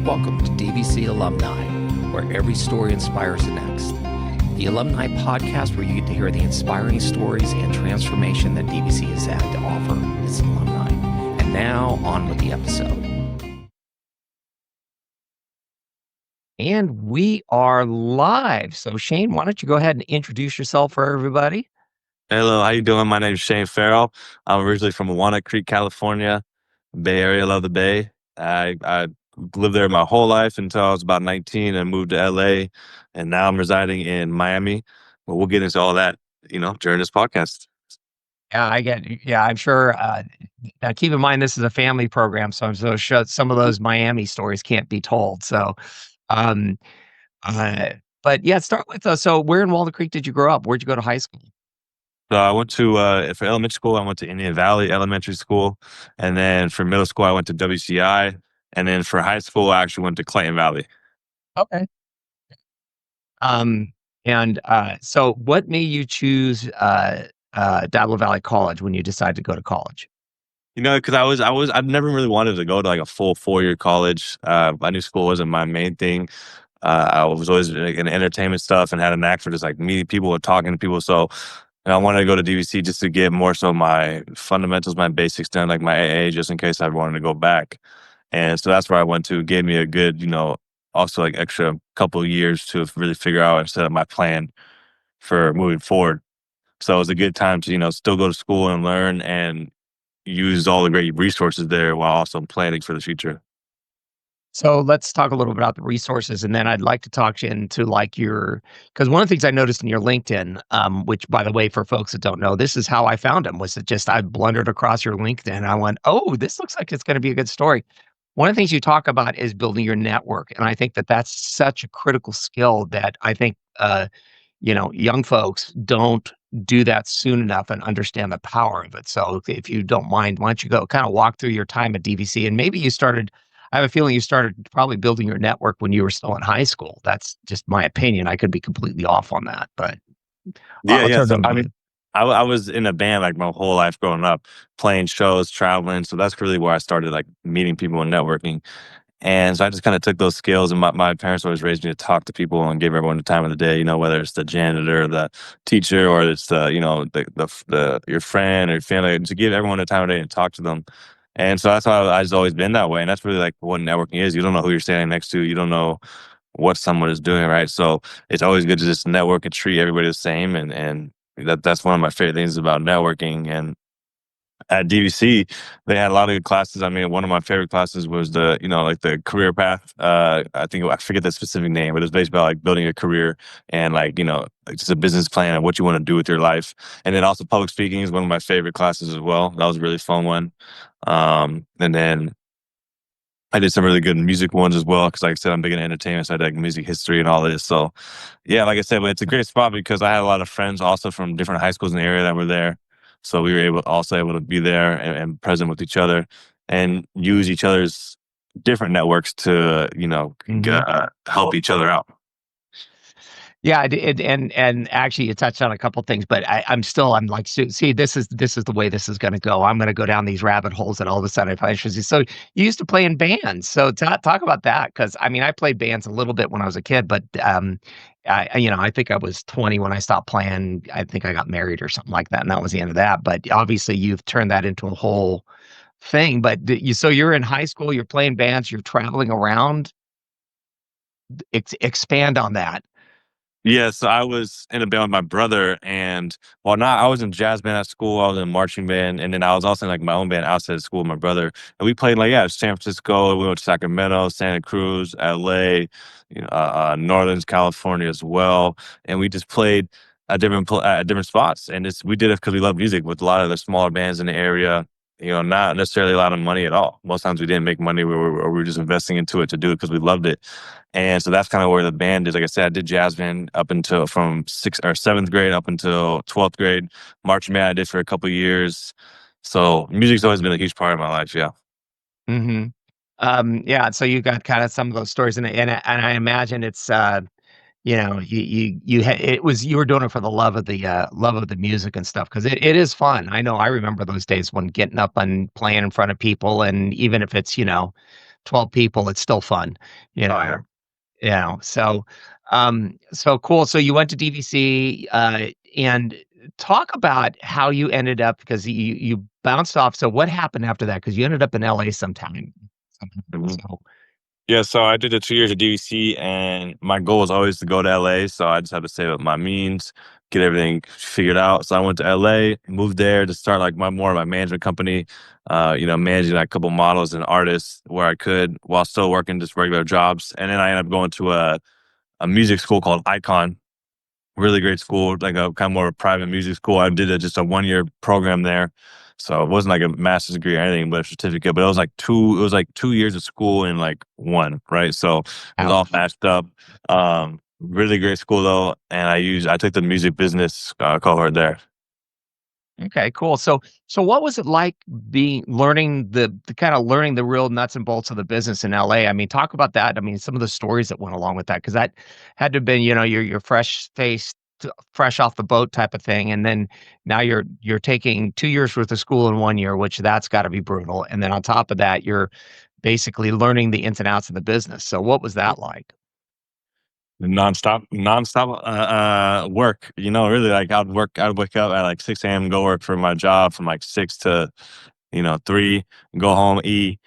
Welcome to DVC Alumni, where every story inspires the next. The Alumni Podcast, where you get to hear the inspiring stories and transformation that DVC has had to offer its alumni. And now, on with the episode. And we are live. So, Shane, why don't you go ahead and introduce yourself for everybody? Hello, how you doing? My name is Shane Farrell. I'm originally from Walnut Creek, California, Bay Area. Love the Bay. I lived there my whole life until I was about 19 and moved to LA, and now I'm residing in Miami. But we'll get into all that, during this podcast. I'm sure. Now, keep in mind, this is a family program, so I'm so sure some of those Miami stories can't be told. So, um, but yeah, start with so where in Walnut Creek did you grow up? Where'd you go to high school? So I went to for elementary school, I went to Indian Valley Elementary School, and then for middle school, I went to WCI, and then for high school, I actually went to Clayton Valley. Okay. Um, so what made you choose Dazzle Valley College when you decided to go to college? Because I've never really wanted to go to like a full 4-year college. I knew school wasn't my main thing. I was always like, in entertainment stuff and had a knack for just like meeting people and talking to people. So, I wanted to go to DVC just to get more so my fundamentals, my basics done, like my AA, just in case I wanted to go back. And so that's where I went to. It gave me a good, also like extra couple of years to really figure out and set up my plan for moving forward. So it was a good time to, still go to school and learn and use all the great resources there while also planning for the future. So let's talk a little bit about the resources, and then I'd like to talk into like because one of the things I noticed in your LinkedIn, which by the way, for folks that don't know, this is how I found him, was that just I blundered across your LinkedIn. And I went, oh, this looks like it's going to be a good story. One of the things you talk about is building your network, and I think that that's such a critical skill that I think young folks don't do that soon enough and understand the power of it. So if you don't mind, why don't you go kind of walk through your time at DVC, and maybe I have a feeling you started probably building your network when you were still in high school. That's just my opinion. I could be completely off on that, but Yeah, I'll yeah. turn it So over I to mean, you. I was in a band like my whole life growing up, playing shows, traveling. So that's really where I started like meeting people and networking. And so I just kind of took those skills, and my parents always raised me to talk to people and give everyone the time of the day. Whether it's the janitor, the teacher, or it's the your friend or your family, to give everyone the time of the day and talk to them. And so that's why I've always been that way. And that's really like what networking is. You don't know who you're standing next to. You don't know what someone is doing, right? So it's always good to just network and treat everybody the same. And that's one of my favorite things about networking. And at DVC, they had a lot of good classes. I mean, one of my favorite classes was like the career path. I forget the specific name, but it's basically about like building a career and like just a business plan and what you want to do with your life. And then also public speaking is one of my favorite classes as well. That was a really fun one. And then I did some really good music ones as well, because like I said, I'm big into entertainment, so I did like music history and all this. So yeah, like I said, but it's a great spot because I had a lot of friends also from different high schools in the area that were there. So we were able to be there and present with each other and use each other's different networks to, help each other out. Yeah, I did, and actually, you touched on a couple things, but I'm like, see, this is the way this is going to go. I'm going to go down these rabbit holes, and all of a sudden, I find interesting. So you used to play in bands. So talk about that, because I mean, I played bands a little bit when I was a kid, but I think I was 20 when I stopped playing. I think I got married or something like that, and that was the end of that. But obviously, you've turned that into a whole thing. But so you're in high school, you're playing bands, you're traveling around. Expand on that. Yeah, so I was in a band with my brother, and well, not I was in jazz band at school. I was in marching band, and then I was also in like my own band outside of school with my brother. And we played like San Francisco. We went to Sacramento, Santa Cruz, LA, Northern California as well. And we just played at different spots. And we did it because we love music with a lot of the smaller bands in the area. Not necessarily a lot of money at all. Most times we didn't make money. We were just investing into it to do it because we loved it. And so that's kind of where the band is. Like I said, I did jazz band up until from 7th grade up until 12th grade. Marching band I did for a couple of years. So music's always been a huge part of my life. Yeah. Hmm. Yeah, so you got kind of some of those stories, and I imagine it's you were doing it for the love of the music and stuff, because it is fun. I know I remember those days when getting up and playing in front of people, and even if it's 12 people, it's still fun, you Oh, yeah. know? So cool. So you went to DVC, and talk about how you ended up because you bounced off. So what happened after that? Because you ended up in LA sometime. Mhm. So Yeah, so I did the 2 years at DVC, and my goal was always to go to LA, so I just had to save up my means, get everything figured out. So I went to LA, moved there to start, like, my management company, managing, like, a couple models and artists where I could while still working just regular jobs, and then I ended up going to a music school called Icon. Really great school, like a kind of more of a private music school. I did just a 1 year program there. So it wasn't like a master's degree or anything, but a certificate. But it was like 2 years of school in like one, right? So it was all ouch. matched up. Really great school though. And I took the music business cohort there. Okay, cool. So what was it like being learning the kind of learning the real nuts and bolts of the business in LA? I mean, talk about that. I mean, some of the stories that went along with that, because that had to have been, your fresh faced, fresh off the boat type of thing. And then now you're taking 2 years worth of school in 1 year, which that's gotta be brutal. And then on top of that, you're basically learning the ins and outs of the business. So what was that like? Nonstop work. Really like I'd wake up at like 6 a.m., go work for my job from like 6 to 3, go home, eat,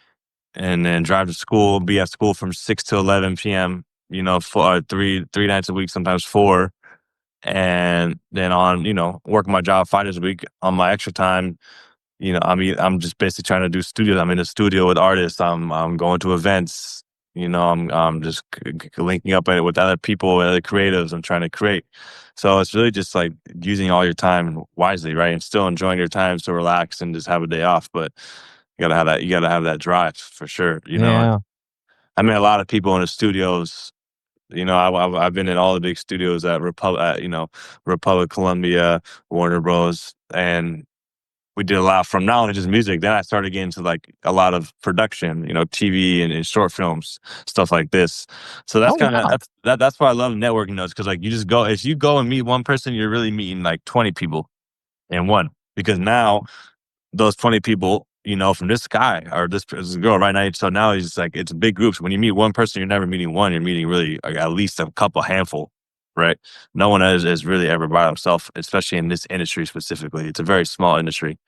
and then drive to school, be at school from 6 to 11 p.m., for three nights a week, sometimes four. And then work my job 5 days a week on my extra time. I'm just basically trying to do studios. I'm in the studio with artists. I'm going to events. I'm just linking up with other people, with other creatives. I'm trying to create. So it's really just like using all your time wisely, right? And still enjoying your time to relax and just have a day off. But you gotta have that drive for sure. Yeah. I mean, a lot of people in the studios. I've been in all the big studios at Republic, Columbia, Warner Bros, and we did a lot from not only just music. Then I started getting into like a lot of production, TV and short films, stuff like this. So Oh, wow. that's why I love networking those because like you just go if you go and meet one person, you're really meeting like 20 people in one because now those 20 people, from this guy or this girl right now. So now it's like it's big groups. When you meet one person, you're never meeting one. You're meeting really like, at least a couple handful, right? No one is really ever by himself, especially in this industry specifically. It's a very small industry.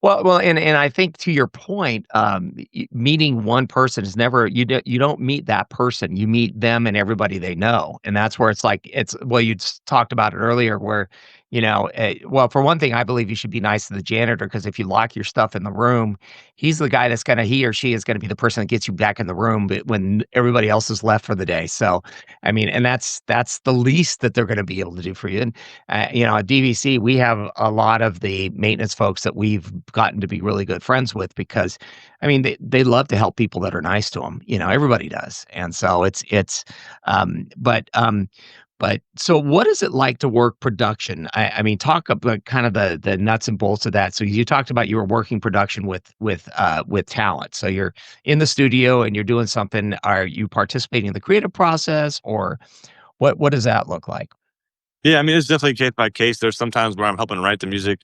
Well, and I think to your point, meeting one person is never you don't meet that person. You meet them and everybody they know, and that's where it's like it's well, you talked about it earlier, where well, for one thing, I believe you should be nice to the janitor because if you lock your stuff in the room, he's the guy that's gonna he or she is gonna be the person that gets you back in the room, but when everybody else is left for the day. So, I mean, and that's the least that they're gonna be able to do for you. And at DVC, we have a lot of the maintenance folks that we've gotten to be really good friends with because, I mean, they love to help people that are nice to them. Everybody does, and so um, but um, but so what is it like to work production? I mean, talk about kind of the nuts and bolts of that. So you talked about you were working production with talent. So you're in the studio and you're doing something. Are you participating in the creative process, or what does that look like? Yeah, I mean, it's definitely case by case. There's sometimes where I'm helping write the music,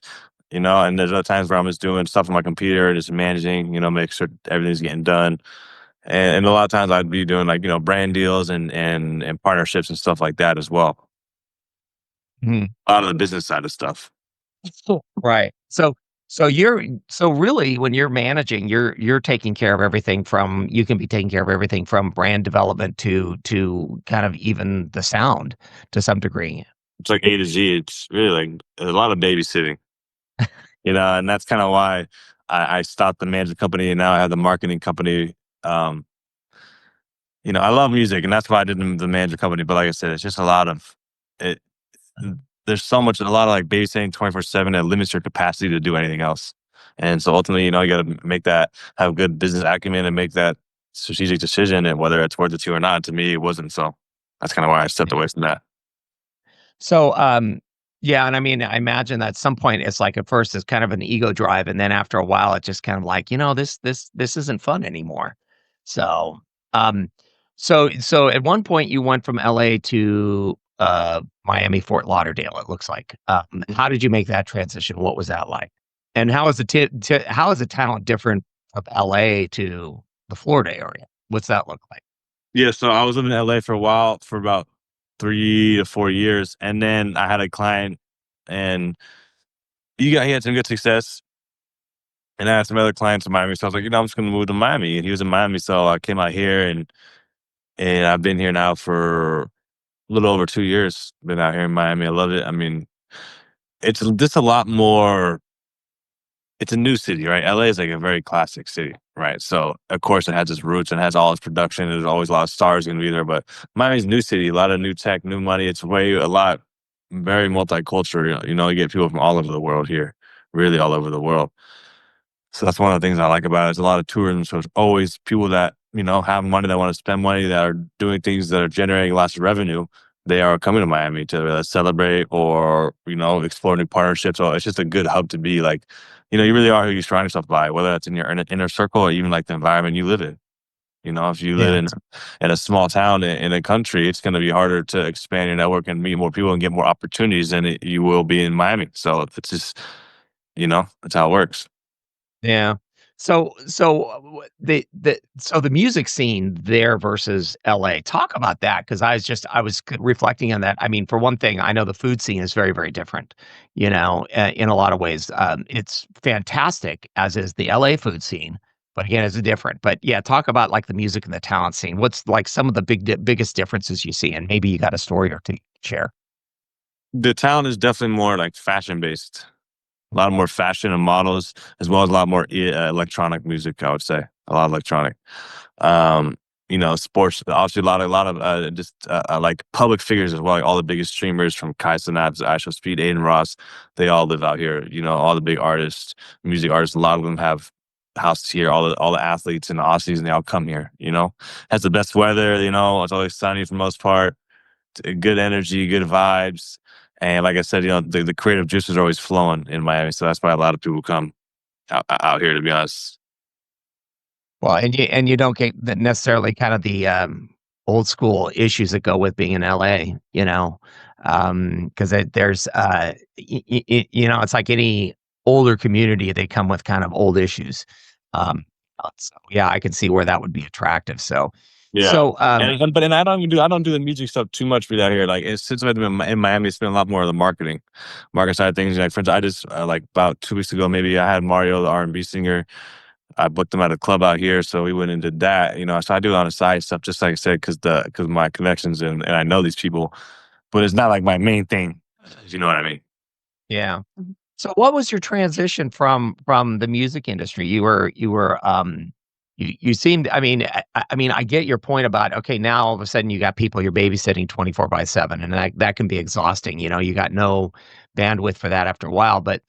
and there's other times where I'm just doing stuff on my computer, just managing, make sure everything's getting done. And a lot of times I'd be doing like, brand deals and partnerships and stuff like that as well. A lot of the business side of stuff. Cool. Right. So really when you're managing, you're taking care of everything from you can be taking care of everything from brand development to kind of even the sound to some degree. It's like A to Z. It's really like a lot of babysitting, and that's kind of why I stopped the management company and now I have the marketing company. Um, I love music and that's why I did the management company. But like I said, it's just a lot of it. There's a lot of like babysitting 24/7 that limits your capacity to do anything else. And so ultimately, you got to have good business acumen and make that strategic decision and whether it's worth it to you or not. To me, it wasn't. So that's kind of why I stepped away from that. So, yeah, and I mean, I imagine that at some point it's like at first it's kind of an ego drive, and then after a while it's just kind of like, this isn't fun anymore. So, um, so at one point you went from LA to Miami, Fort Lauderdale, it looks like. How did you make that transition? What was that like? And how is the talent different of LA to? the Florida area. What's that look like? Yeah, so I was living in LA for a while, for about 3 to 4 years, and then I had a client, and he had some good success, and I had some other clients in Miami, so I was like, I'm just gonna move to Miami, and he was in Miami, so I came out here, and I've been here now for a little over 2 years. Been out here in Miami, I love it. I mean, it's just a lot more. It's a new city, right? LA is like a very classic city, right? So of course it has its roots and has all its production. There's always a lot of stars gonna be there, but Miami's a new city, a lot of new tech, new money. It's way a lot very multicultural. You get people from all over the world here, really all over the world. So that's one of the things I like about it. It's a lot of tourism. So it's always people that, have money, that want to spend money, that are doing things that are generating lots of revenue. They are coming to Miami to celebrate or, explore new partnerships. So it's just a good hub to be like, you really are who you surround yourself by, whether that's in your inner circle or even like the environment you live in. If you live Yeah. in a small town in a country, it's going to be harder to expand your network and meet more people and get more opportunities than you will be in Miami. So it's just, that's how it works. Yeah. So the music scene there versus LA, talk about that because I was reflecting on that. I mean, for one thing, I know the food scene is very, very different, in a lot of ways. It's fantastic, as is the LA food scene, but again, it's different. But yeah, talk about like the music and the talent scene. What's like some of the biggest differences you see? And maybe you got a story or two to share. The town is definitely more like fashion based. A lot more fashion and models, as well as a lot more electronic music. I would say a lot of electronic. Um, Sports. Obviously, a lot of just like public figures as well. Like all the biggest streamers from Kai Cenat to Ishow Speed, Aiden Ross. They all live out here. All the big artists, music artists. A lot of them have houses here. All the athletes and the Aussies, and they all come here. Has the best weather. It's always sunny for the most part, good energy, good vibes. And like I said, the creative juices are always flowing in Miami. So that's why a lot of people come out here, to be honest. Well, and you don't get necessarily kind of the, old school issues that go with being in LA, 'cause there's, it's like any older community, they come with kind of old issues. Um, so, yeah, I can see where that would be attractive. So Yeah. so, And I don't do the music stuff too much for that here. Like since I've been in Miami, it's been a lot more of the market side of things. Like for instance, I just like about 2 weeks ago, maybe I had Mario, the R&B singer. I booked him at a club out here, so we went and did that. So I do it on the side stuff, just like I said, because my connections and I know these people, but it's not like my main thing. If you know what I mean? yeah. So what was your transition from the music industry? You seemed I mean, I mean, I get your point about, okay, now all of a sudden you got people you're babysitting 24/7, and that can be exhausting, you got no bandwidth for that after a while, but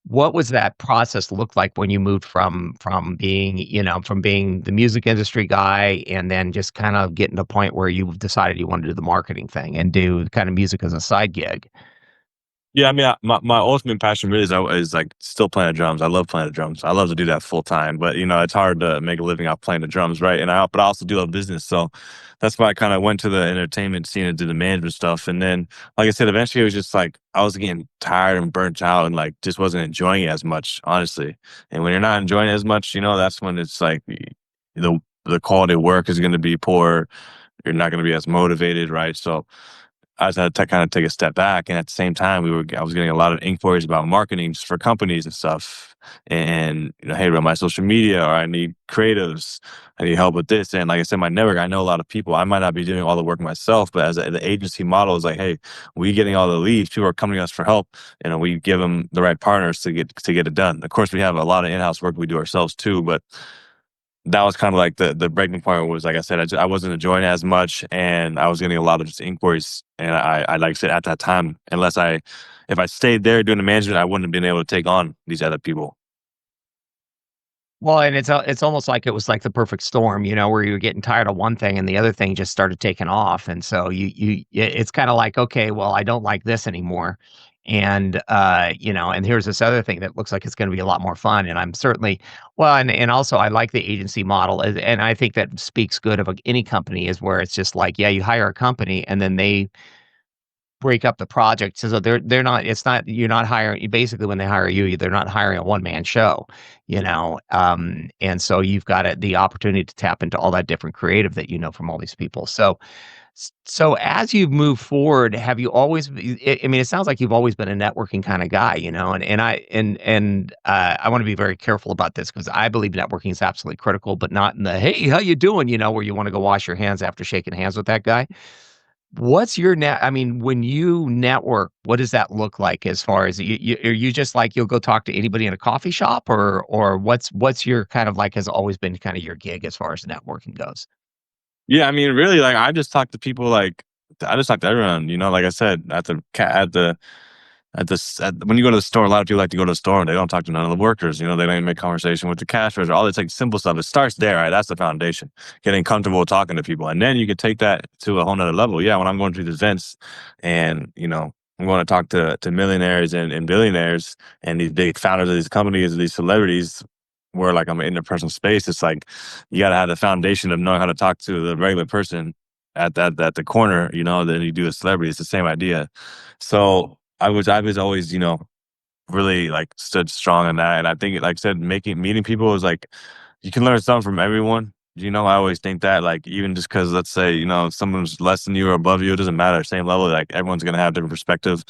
what was that process look like when you moved from being the music industry guy and then just kind of getting to a point where you decided you wanted to do the marketing thing and do kind of music as a side gig? Yeah, I mean, my ultimate passion really is like still playing the drums. I love playing the drums. I love to do that full time, but it's hard to make a living out playing the drums, right? But I also do love business, so that's why I kind of went to the entertainment scene and did the management stuff. And then, like I said, eventually it was just like I was getting tired and burnt out, and like just wasn't enjoying it as much, honestly. And when you're not enjoying it as much, that's when it's like the quality of work is going to be poor. You're not going to be as motivated, right? So I just had to kind of take a step back, and at the same time, I was getting a lot of inquiries about marketing just for companies and stuff. And hey, run my social media, or I need creatives, I need help with this. And like I said, my network, I know a lot of people. I might not be doing all the work myself, but as the agency model is like, hey, we getting all the leads. People are coming to us for help, and we give them the right partners to get it done. Of course, we have a lot of in house work we do ourselves too, but that was kind of like the breaking point was, like I said, I wasn't enjoying it as much, and I was getting a lot of just inquiries. And I like I said, at that time, if I stayed there doing the management, I wouldn't have been able to take on these other people. Well, and it's almost like it was like the perfect storm, where you're getting tired of one thing and the other thing just started taking off, and so it's kinda like, "Okay, well, I don't like this anymore." And, and here's this other thing that looks like it's gonna be a lot more fun, and I'm certainly well, and also I like the agency model, and I think that speaks good of, like, any company is where it's just like, yeah, you hire a company and then they break up the project so they're not it's not you're not hiring basically when they hire you, they're not hiring a one-man show, and so you've got the opportunity to tap into all that different creative that you know from all these people. So as you've moved forward, have you always I mean, it sounds like you've always been a networking kinda guy, I wanna be very careful about this because I believe networking is absolutely critical, but not in the, "Hey, how you doing?" Where you wanna go wash your hands after shaking hands with that guy. What's your net I mean, when you network, what does that look like as far as are you just like you'll go talk to anybody in a coffee shop or what's your kind of like has always been kinda your gig as far as networking goes? Yeah, I mean, really, like, I just talk to people, like I just talk to everyone, like I said, when you go to the store, a lot of people like to go to the store and they don't talk to none of the workers. They don't even make conversation with the cash register. All this like simple stuff. It starts there, right? That's the foundation. Getting comfortable talking to people, and then you can take that to a whole nother level. Yeah, when I'm going to these events, and I'm going to talk to millionaires and billionaires and these big founders of these companies, these celebrities. Where like I'm in a personal space, it's like you got to have the foundation of knowing how to talk to the regular person at the corner. Then you do a celebrity. It's the same idea. So I was always, really like stood strong on that. And I think, like I said, meeting people is like you can learn something from everyone. I always think that, like, even just because, let's say, someone's less than you or above you, it doesn't matter. Same level, like everyone's gonna have different perspective.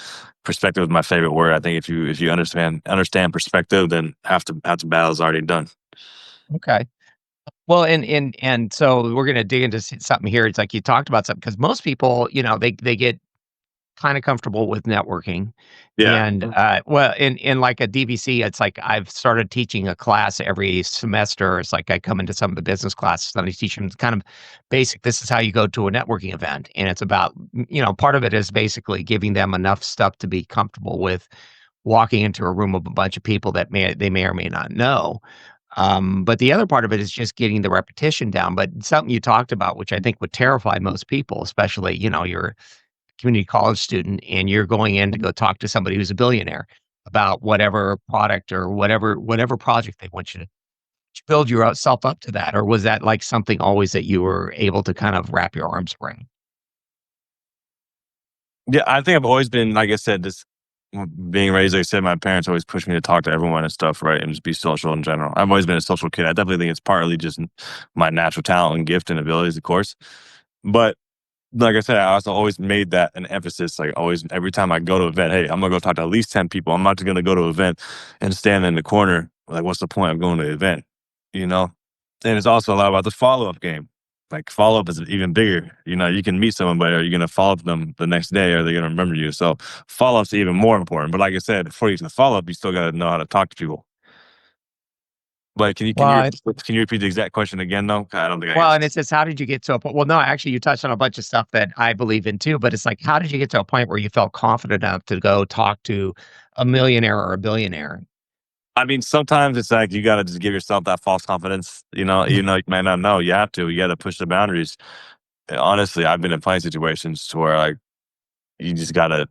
Perspective is my favorite word. I think if you understand perspective, then half the battle is already done. Okay. Well, and so we're gonna dig into something here. It's like you talked about something because most people, they get kinda comfortable with networking, Yeah. and, well, in like a DVC, it's like I've started teaching a class every semester. It's like I come into some of the business classes, and I teach them kind of basic, this is how you go to a networking event, and it's about part of it is basically giving them enough stuff to be comfortable with walking into a room of a bunch of people that they may or may not know. But the other part of it is just getting the repetition down. But something you talked about, which I think would terrify most people, especially, you're a community college student and you're going in to go talk to somebody who's a billionaire about whatever product or whatever project they want you to build yourself up to that. Or was that like something always that you were able to kind of wrap your arms around? Yeah, I think I've always been, like I said, this being raised, like I said, my parents always pushed me to talk to everyone and stuff, right? And just be social in general. I've always been a social kid. I definitely think it's partly just my natural talent and gift and abilities, of course. But like I said, I also always made that an emphasis. Like always, every time I go to an event, hey, I'm gonna go talk to at least 10 people. I'm not just gonna go to an event and stand in the corner. Like, what's the point of going to the event? You know? And it's also a lot about the follow-up game. Like follow-up is even bigger. You can meet someone, but are you gonna follow up them the next day? Are they gonna remember you? So follow-up's even more important. But like I said, before you get to the follow-up, you still gotta know how to talk to people. But can you can you Well, can you repeat the exact question again though? I don't think I Well, and answered. it says, how did you get to a point? Well, no, actually, you touched on a bunch of stuff that I believe in too, but it's like, how did you get to a point where you felt confident enough to go talk to a millionaire or a billionaire? I mean, sometimes it's like you gotta just give yourself that false confidence, even though you might not know. You have to. You gotta push the boundaries. Honestly, I've been in plenty of situations to where like you just gotta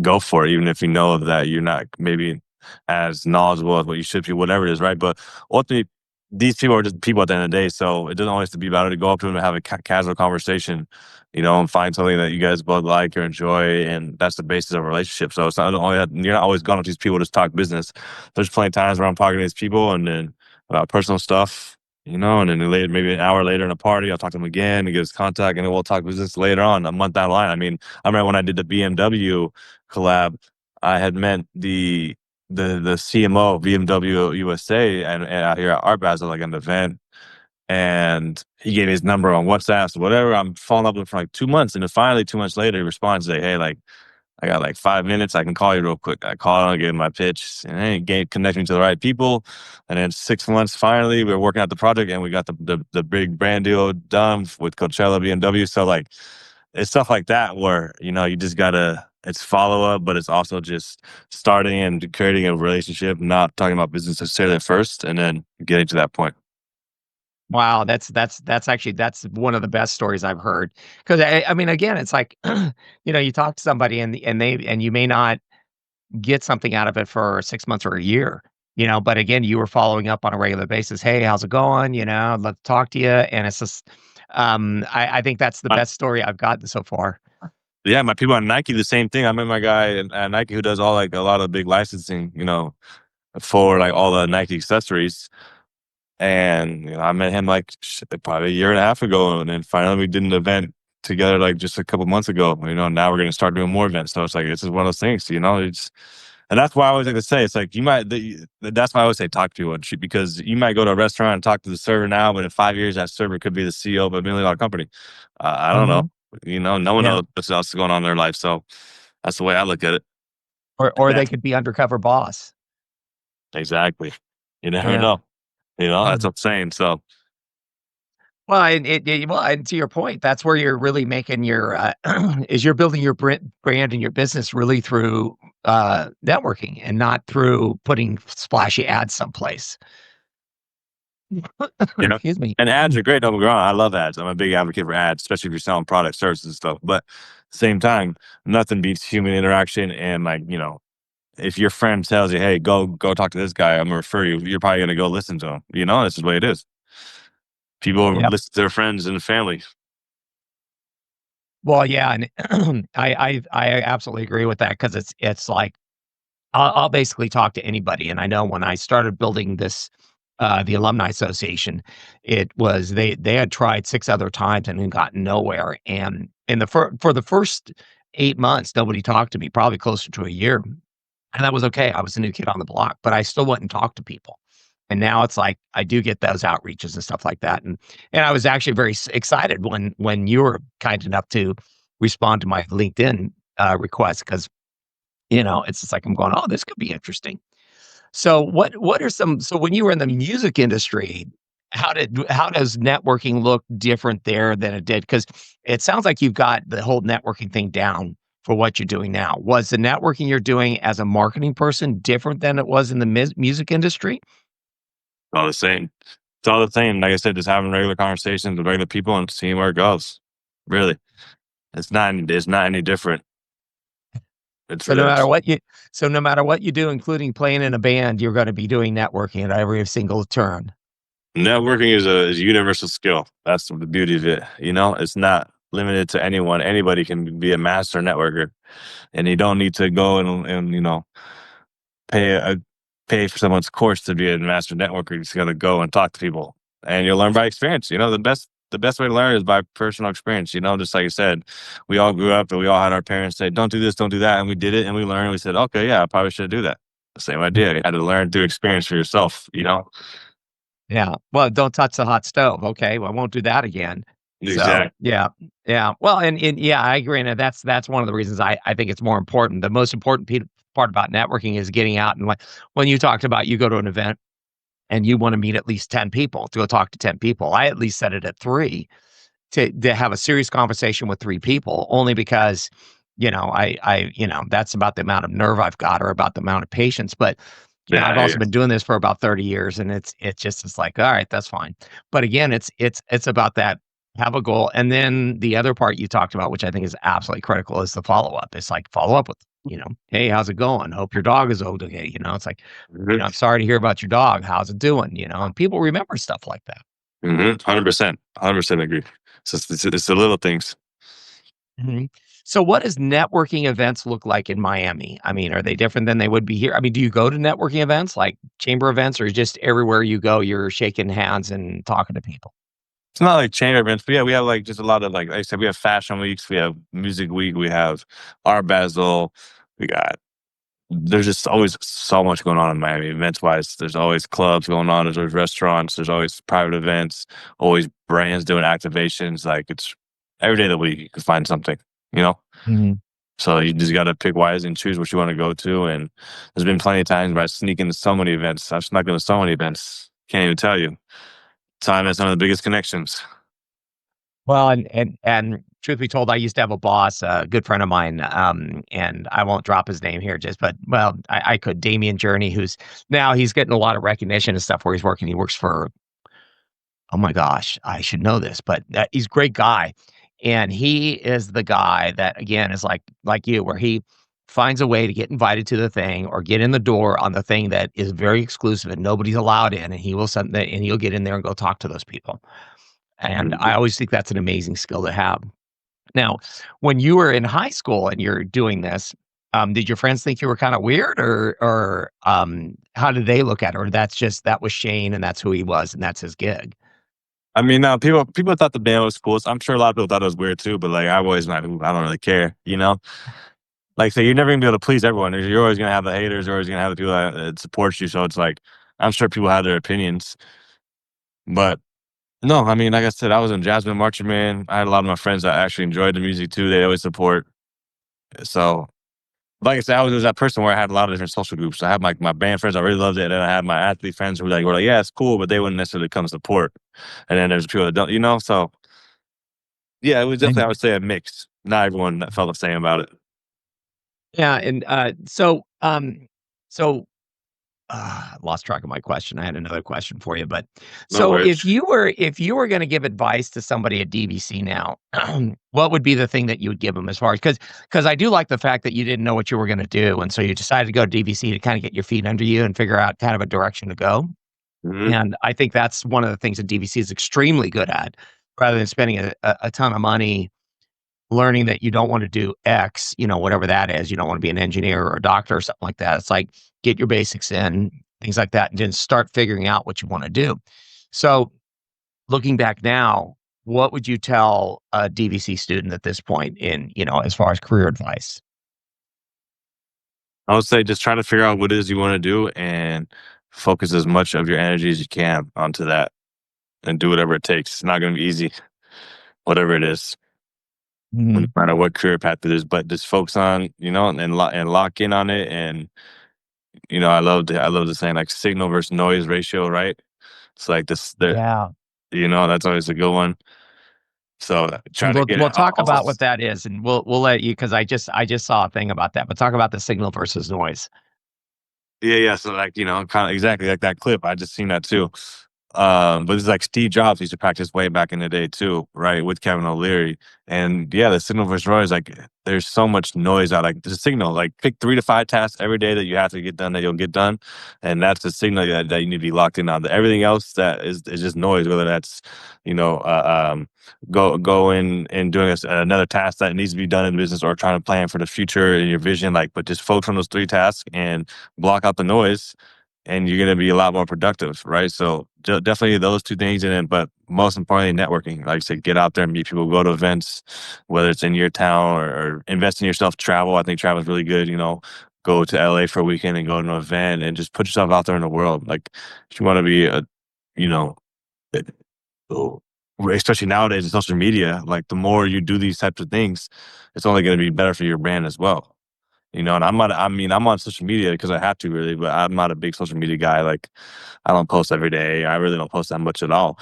go for it, even if you know that you're not maybe as knowledgeable as what you should be, whatever it is, right? But ultimately, these people are just people at the end of the day. So it doesn't always have to be about it. To go up to them and have a casual conversation, and find something that you guys both like or enjoy, and that's the basis of a relationship. So it's not only that you're not always going with these people to just talk business. There's plenty of times where I'm talking to these people and then about personal stuff. And then later, maybe an hour later in a party, I'll talk to them again and get his contact, and then we'll talk business later on, a month down the line. I mean, I remember when I did the BMW collab, I had met the CMO of BMW USA and out here at Art Basel, like an event, and he gave me his number on WhatsApp, so whatever. I'm following up with him for like 2 months, and then finally 2 months later, he responds like, "Hey, like I got like 5 minutes. I can call you real quick." I call him, give him my pitch, and then connect me to the right people. And then 6 months, finally, we were working out the project, and we got the big brand deal done with Coachella, BMW. So like, it's stuff like that where you just gotta. It's follow up, but it's also just starting and creating a relationship, not talking about business necessarily at first, and then getting to that point. Wow, that's actually that's one of the best stories I've heard. Because I mean, again, it's like, you talk to somebody and you may not get something out of it for 6 months or a year, but again, you were following up on a regular basis. "Hey, how's it going?" "I'd love to talk to you," and it's just, I think that's the best story I've gotten so far. Yeah, my people at Nike, the same thing. I met my guy at Nike who does all like a lot of big licensing, for like all the Nike accessories. And I met him like probably a year and a half ago, and then finally we did an event together like just a couple months ago. Now we're gonna start doing more events. So it's like this is one of those things, It's and that's why I always like to say it's like that's why I always say talk to people because you might go to a restaurant and talk to the server now, but in 5 years that server could be the CEO of $1 million company. I don't know. Mhm. No one Yeah. knows what else is going on in their life. So that's the way I look at it. Or Yeah, they could be undercover boss. exactly. You never Yeah. know. That's what I'm saying. So Well, and and to your point, that's where you're really making your, is you're building your brand and your business really through, networking and not through putting splashy ads someplace. You know, Excuse me. and ads are great. Don't get me wrong. I love ads. I'm a big advocate for ads, especially if you're selling products, services, and stuff. But at the same time, nothing beats human interaction. And like, if your friend tells you, "Hey, go talk to this guy. I'm gonna refer you," you're probably gonna go listen to him. This is the way it is. People Yep. listen to their friends and family. Well, yeah, and I absolutely agree with that because it's like I'll basically talk to anybody, and I know when I started building this, the alumni association, it was they had tried 6 other times and had gotten nowhere, and in the for the first 8 months, nobody talked to me, probably closer to a year, and that was okay. I was a new kid on the block, but I still wouldn't talk to people. And now it's like I do get those outreaches and stuff like that, and I was actually very excited when you were kind enough to respond to my LinkedIn, request because it's just like I'm going, "Oh, this could be interesting." So what are some so when you were in the music industry, how does networking look different there than it did? Because it sounds like you've got the whole networking thing down for what you're doing now. Was the networking you're doing as a marketing person different than it was in the music industry? All the same. It's all the same. Like I said, just having regular conversations with regular people and seeing where it goes. Really, it's not any different. It's So no matter it's what you so no matter what you do, including playing in a band, you're gonna be doing networking at every single turn. Networking is a universal skill. That's the beauty of it. It's not limited to anyone. Anybody can be a master networker, and you don't need to go and pay a pay for someone's course to be a master networker. You just got to go and talk to people, and you'll learn by experience. The best way to learn is by personal experience. Just like you said, we all grew up and we all had our parents say, "Don't do this, don't do that," and we did it, and we learned. We said, "Okay, yeah, I probably should do that." The same idea. You had to learn through experience for yourself. Yeah. Well, don't touch the hot stove. Okay, well, I won't do that again. So, Exactly. yeah. Yeah. Well, and yeah, I agree, and that's one of the reasons I think it's more important. The most important part about networking is getting out and, like, when you talked about you go to an event and you wanna meet at least 10 people to go talk to 10 people. I at least set it at 3 to have a serious conversation with 3 people only because, that's about the amount of nerve I've got or about the amount of patience, but, I've Yeah. also been doing this for about 30 years, and it's like, "All right, that's fine." But again, it's about that have a goal, and then the other part you talked about, which I think is absolutely critical, is the follow-up. It's like, follow up with, "Hey, how's it going? Hope your dog is okay," it's like, Mhm. "I'm sorry to hear about your dog. How's it doing?" And people remember stuff like that. 100%. 100% agree. It's the little things. Mhm. So what does networking events look like in Miami? I mean, are they different than they would be here? I mean, do you go to networking events like chamber events or just everywhere you go, you're shaking hands and talking to people? It's not like chain events, but yeah, we have like just a lot of like I said, we have fashion weeks, we have music week, we have Art Basel, we got there's just always so much going on in Miami events wise. There's always clubs going on, there's always restaurants, there's always private events, always brands doing activations. Like it's every day of the week you can find something, you know? Mhm. So you just gotta pick wise and choose what you want to go to. And there's been plenty of times where I sneak into so many events. I've snuck into so many events. Can't even tell you. Time has some of the biggest connections. Well, and truth be told, I used to have a boss, a good friend of mine, and I won't drop his name here just but well, I could, Damian Journey, who's now he's getting a lot of recognition and stuff where he's working. He works for oh my gosh, I should know this, but, he's a great guy, and he is the guy that, again, is like you, where he finds a way to get invited to the thing or get in the door on the thing that is very exclusive and nobody's allowed in, and he will send that and he'll get in there and go talk to those people, and I Mhm. always think that's an amazing skill to have. Now, when you were in high school and you're doing this, did your friends think you were kinda weird or how did they look at it? Or that's just that was Shane and that's who he was and that's his gig? I mean, now people thought the band was cool. So I'm sure a lot of people thought it was weird too, but like I've always not, I don't really care, you know? Like, so you're never gonna be able to please everyone. You're always gonna have the haters, you're always gonna have the people that support you. So it's like, I'm sure people have their opinions. But no, I mean, like I said, I was in jazz band, marching band. I had a lot of my friends that actually enjoyed the music too. They always support. So, like I said, I was just that person where I had a lot of different social groups. I had my band friends, I really loved it, and I had my athlete friends who were like, yeah, it's cool, but they wouldn't necessarily come support. And then there's people that don't, you know. So yeah, it was definitely, I would say, a mix. Not everyone that felt the same about it. Yeah, and lost track of my question. I had another question for you, but No so worries. if you were gonna give advice to somebody at DVC now, what would be the thing that you would give them as far as because I do like the fact that you didn't know what you were gonna do, and so you decided to go to DVC to kinda get your feet under you and figure out kind of a direction to go, Hmm. and I think that's one of the things that DVC is extremely good at, rather than spending a ton of money learning that you don't wanna do X, whatever that is, you don't wanna be an engineer or a doctor or something like that. It's like, get your basics in, things like that, and then start figuring out what you wanna do. So, looking back now, what would you tell a DVC student at this point in, as far as career advice? I would say just try to figure out what it is you want to do and focus as much of your energy as you can onto that and do whatever it takes. It's not going to be easy, whatever it is, no Mhm. matter what career path it is, but just focus on, and lock in on it. And, I love the saying like signal versus noise ratio, right? It's like Yeah. that's always a good one. So try And to we'll get it we'll talk all. about what that is, and we'll let you because I just saw a thing about that, but talk about the signal versus noise. Yeah, yeah. So like, kind of exactly like that clip. I just seen that too. But it's like Steve Jobs used to practice way back in the day too, right? With Kevin O'Leary. And yeah, the signal versus noise, like there's so much noise out. Like the signal, like pick 3 to 5 tasks every day that you have to get done that you'll get done. And that's the signal that you need to be locked in on. Everything else that is just noise, whether that's, you know, go in and doing another task that needs to be done in business or trying to plan for the future and your vision, like, but just focus on those 3 tasks and block out the noise and you're going to be a lot more productive, right? So definitely those 2 things, and then, but most importantly, networking. Like I said, get out there and meet people, go to events, whether it's in your town or invest in yourself. Travel, I think travel is really good. Go to LA for a weekend and go to an event and just put yourself out there in the world. Like if you want to be you know, eh, oh, especially nowadays in social media, like the more you do these types of things, it's only going to be better for your brand as well. And I'm on social media because I have to really, but I'm not a big social media guy. Like, I don't post every day. I really don't post that much at all.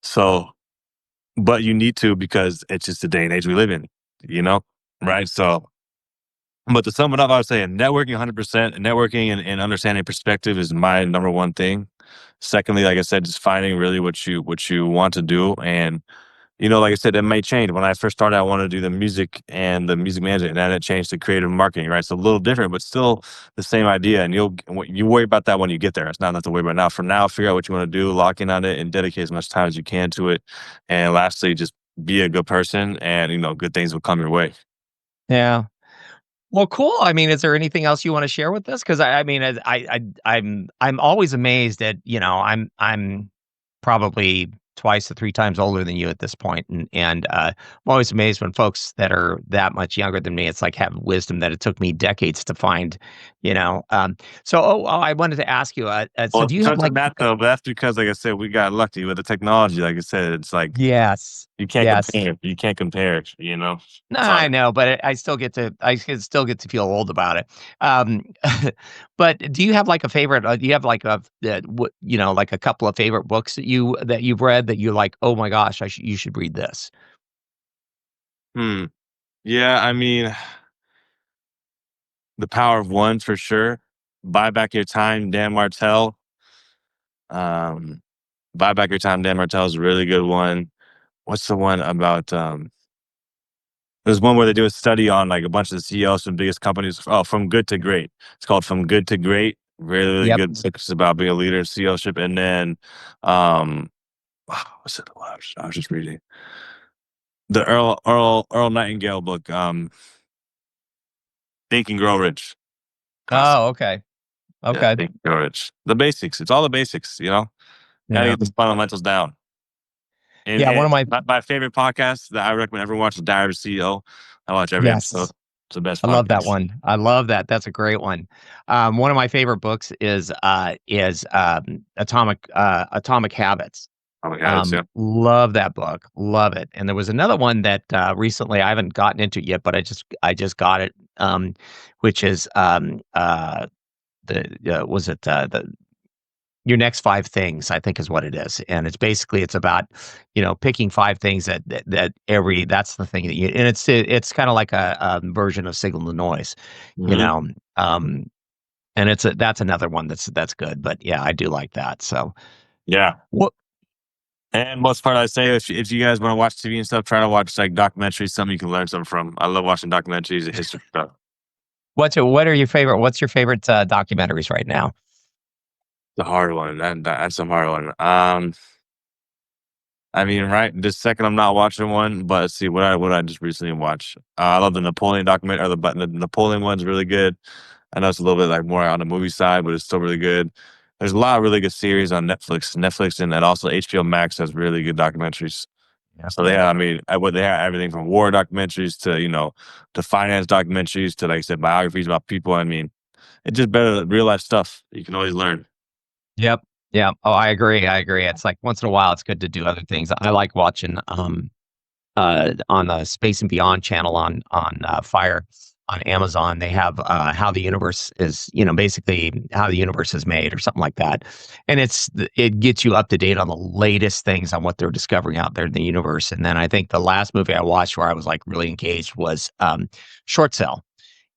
So, but you need to because it's just the day and age we live in, you know? Right. So, but to sum it up, I would say networking 100%, networking and understanding perspective is my number one thing. Secondly, like I said, just finding really what you want to do. And like I said, it may change. When I first started, I wanted to do the music and the music management, and then it changed to creative marketing, right? So a little different, but still the same idea. And you worry about that when you get there. It's not nothing to worry about now. For now, figure out what you want to do, lock in on it, and dedicate as much time as you can to it. And lastly, just be a good person, and good things will come your way. Yeah. Well, cool. I mean, is there anything else you wanna share with this? Because I mean, I'm always amazed at, I'm probably twice to 3 times older than you at this point, and I'm always amazed when folks that are that much younger than me, it's like have wisdom that it took me decades to find, I wanted to ask you, so Well, do to you have, touch like on that though, but that's because, like I said, we got lucky with the technology. Like I said, it's like Yes. you can't Yes. compare. You can't compare it. You know. No, So I know, but I can still get to feel old about it. Um, but do you have like a favorite? Do you have like like a couple of favorite books that you've read that you're like, oh my gosh, you should read this. hmm. Yeah, I mean, The Power of One for sure. Buy Back Your Time, Dan Martell. Um, Buy Back Your Time, Dan Martell is a really good one. What's the one about? There's one where they do a study on like a bunch of the CEOs from biggest companies. Oh, From Good to Great. It's called From Good to Great. Really, really Yep. good book. It's about being a leader in CEOship. And then, what's it? I was just reading. The Earl Nightingale book, Think and Grow Rich. Classic. Oh, okay. Yeah, Okay. Think and Grow Rich. The basics. It's all the basics, you know? Gotta Yeah. get the fundamentals down. Yeah, one And of my my favorite podcast that I recommend everyone watch is Diary of a CEO. I watch every episode. yes. It's the best I love that podcast. one. I love that. That's a great one. One of my favorite books is Atomic Habits. Oh my god, it's yeah. Love that book. Love it. And there was another one that recently I haven't gotten into yet, but I just got it. Which is the was it the your next five things, I think is what it is. And it's basically it's about, picking five things that every that's the thing that you and it's kind of like a version of signal to noise, you Mhm. know. Um and that's another one that's good. But yeah, I do like that. So Yeah. what And most part I say if you guys want to watch TV and stuff, try to watch like documentaries, something you can learn something from. I love watching documentaries and history stuff. what's your favorite documentaries right now? The hard one. That's a hard one. I mean, right this second I'm not watching one, but let's see what I just recently watched. I love the Napoleon documentary, or the Napoleon one's really good. I know it's a little bit like more on the movie side, but it's still really good. There's a lot of really good series on Netflix, and also HBO Max has really good documentaries. Yeah. So they have, I mean, what they have everything from war documentaries to to finance documentaries to like I said biographies about people. I mean, it's just better real life stuff. You can always learn. Yep. Yeah. Oh, I agree. I agree. It's like once in a while, it's good to do other things. I like watching on the Space and Beyond channel on Fire on Amazon. They have how the universe is, basically how the universe is made or something like that. And it gets you up to date on the latest things on what they're discovering out there in the universe. And then I think the last movie I watched where I was like really engaged was Short Sale.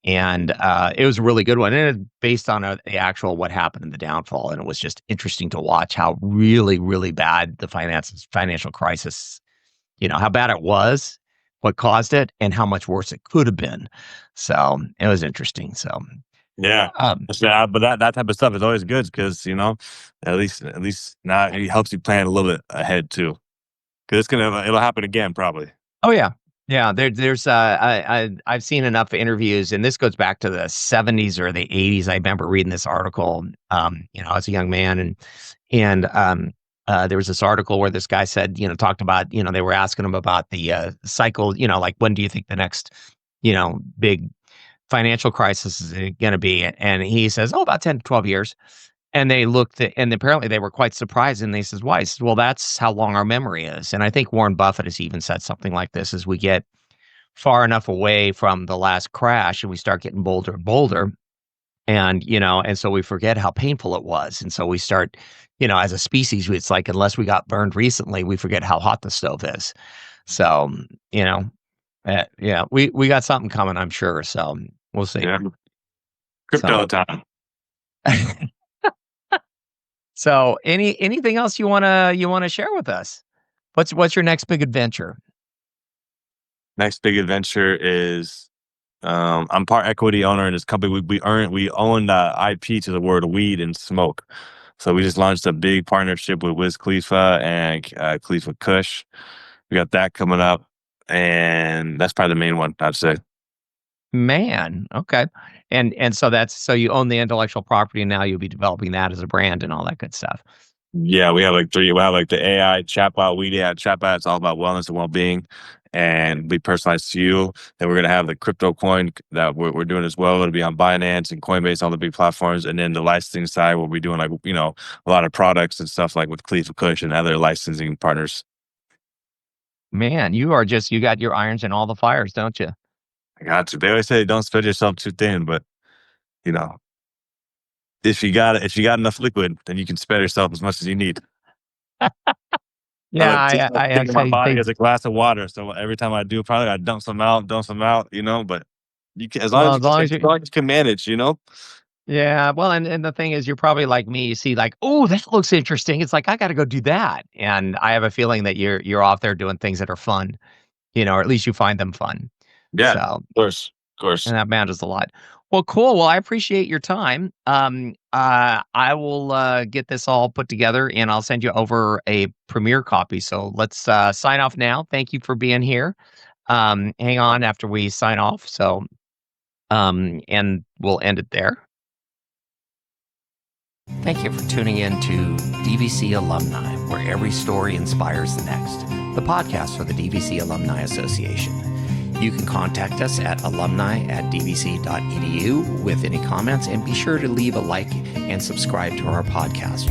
And it was a really good one. And it's based on the actual what happened in the downfall. And it was just interesting to watch how really, really bad the financial crisis, how bad it was, what caused it, and how much worse it could have been. So it was interesting. So, Yeah. um, Yeah, but that type of stuff is always good because at least now it helps you plan a little bit ahead too. Because it'll happen again probably. oh yeah, yeah. There's I've seen enough interviews, and this goes back to the '70s or the '80s. I remember reading this article, as a young man, and there was this article where this guy said, talked about, they were asking him about the cycle, like when do you think the next, big financial crisis is going to be? And he says, oh, about 10 to 12 years. And they looked at, and apparently they were quite surprised. And they says, why? He says, well, that's how long our memory is. And I think Warren Buffett has even said something like this: as we get far enough away from the last crash and we start getting bolder and bolder, and so we forget how painful it was. And so we start, as a species, it's like, unless we got burned recently, we forget how hot the stove is. So, you know, yeah, we got something coming, I'm sure. So we'll see. Yeah. So, Crypto time. so anything else you wanna share with us? What's your next big adventure? Next big adventure is I'm part equity owner in this company. We own the IP to the word weed and smoke. So we just launched a big partnership with Wiz Khalifa and Khalifa Kush. We got that coming up, and that's probably the main one I'd say. Man, okay. And so you own the intellectual property, and now you'll be developing that as a brand and all that good stuff. Yeah, we have like three. We have like the AI chatbot. We had chatbot. It's all about wellness and well being, and we personalize to you. Then we're gonna have the crypto coin that we're doing as well. It'll be on Binance and Coinbase, all the big platforms. And then the licensing side, we'll be doing like a lot of products and stuff like with Cleveland Kush and other licensing partners. Man, you got your irons in all the fires, don't you? I got to. They always say don't spread yourself too thin, but you know, if you got enough liquid, then you can spread yourself as much as you need. I Yeah, like I to I think of my actually body think as a glass of water. So every time I do, probably I dump some out, But you can, well, as long as as you long as you can manage. yeah, well, and the thing is you're probably like me, you see like, "Oh, that looks interesting." It's like, "I gotta go do that." And I have a feeling that you're off there doing things that are fun, or at least you find them fun. Yeah, So, of course, of and course. that matters a lot. Well, cool. Well, I appreciate your time. I will get this all put together and I'll send you over a premiere copy. So let's sign off now. Thank you for being here. Hang on after we sign off. So, and we'll end it there. Thank you for tuning in to DVC Alumni, where every story inspires the next, the podcast for the DVC Alumni Association. You can contact us at alumni@dvc.edu with any comments, and be sure to leave a like and subscribe to our podcast.